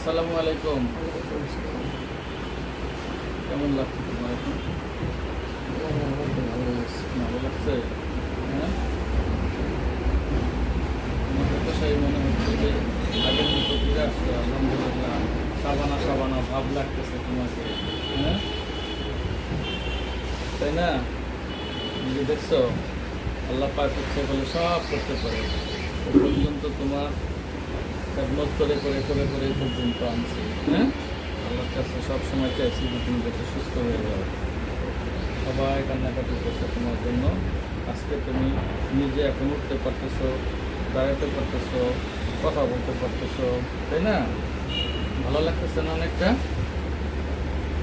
আসসালামু আলাইকুম। কেমন লাগছে তোমার এখন? ভালো লাগছে? হ্যাঁ, তোমাদের বাসায় মনে হচ্ছে যে আগের মতো ফিরে আসছে। আলহামদুলিল্লাহ, সাবানা সাবানা ভাব লাগতেছে তোমাকে। হ্যাঁ, তাই না? নিজে দেখছো, আল্লাহ পাক ইচ্ছে বলে সব করতে পারে। এ পর্যন্ত তোমার খেদমত করে করে করে করে এই পর্যন্ত আনছি। হ্যাঁ, আল্লাহর কাছে সবসময় চাইছি যে তুমি যাতে সুস্থ হয়ে যাও। সবাই কান্নাকাটি করছে তোমার জন্য। আজকে তুমি নিজে এখন উঠতে পারতেছো, দাঁড়াতে পারতেছো, কথা বলতে পারতেছো, তাই না? ভালো লাগতেছে না অনেকটা?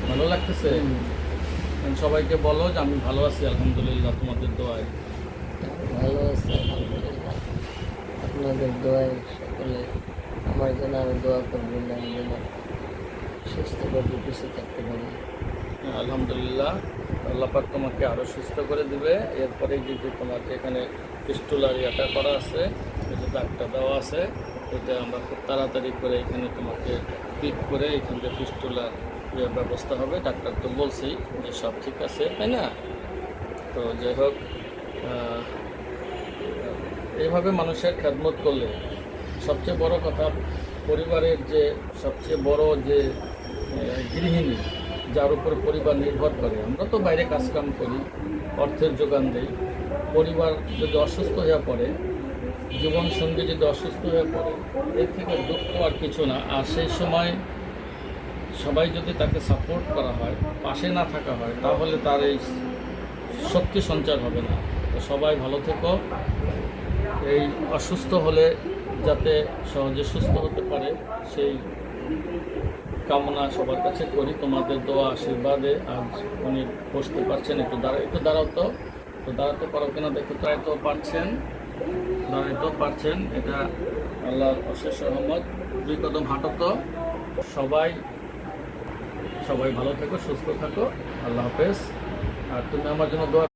ভালো লাগতেছে? এখন সবাইকে বলো যে আমি ভালো আছি আলহামদুলিল্লাহ, তোমাদের দোয়ায়। ভালো আছে আলহামদুলিল্লাহ। আপনাদের দোয়ায় সকলে আমার জন্য আমি দোয়া করবেন, আমি যেন সুস্থভাবে বেঁচে থাকতে পারি। আলহামদুলিল্লাহ, আল্লাহ পাক তোমাকে আরও সুস্থ করে দিবে। এরপরে যে যে তোমাকে এখানে পিস্টুলার ইয়েটা করা আছে, এই যে ডাক্তার দেওয়া আছে, এটা আমরা খুব তাড়াতাড়ি করে এখানে তোমাকে পিক করে এখান থেকে পিস্টুলার ব্যবস্থা হবে। ডাক্তার তো বলছেই যে সব ঠিক আছে, তাই না? তো যাই হোক, এইভাবে মানুষের খেদমত করলে সবচেয়ে বড় কথা, পরিবারের যে সবচেয়ে বড় যে গৃহিণী, যার উপর পরিবার নির্ভর করে, আমরা তো বাইরে কাজকাম করি, অর্থের যোগান দেই। পরিবার যদি অসুস্থ হয়ে পড়ে, জীবনসঙ্গী যদি অসুস্থ হয়ে পড়ে, এর থেকে দুঃখ আর কিছু না। আর সেই সময় সবাই যদি তাকে সাপোর্ট করা হয়, পাশে না থাকা হয়, তাহলে তার এই শক্তি সঞ্চার হবে না। তো সবাই ভালো থেকো। এই অসুস্থ হলে যাতে সহজে সুস্থ হতে পারে, সেই কামনা সবার কাছে করি। তোমাদের দোয়া আশীর্বাদে আজ উনি বসতে পারছেন। একটু দাঁড়াও তো, দাঁড়াতে পারো কিনা দেখো। দাঁড়াইতেও পারছেন, দাঁড়াইতেও পারছেন, এটা আল্লাহর অশেষ রহমত। 2 কদম হাঁটো তো। সবাই সবাই ভালো থেকো, সুস্থ থাকো। আল্লাহ হাফেজ। আর তুমি আমার জন্য দোয়া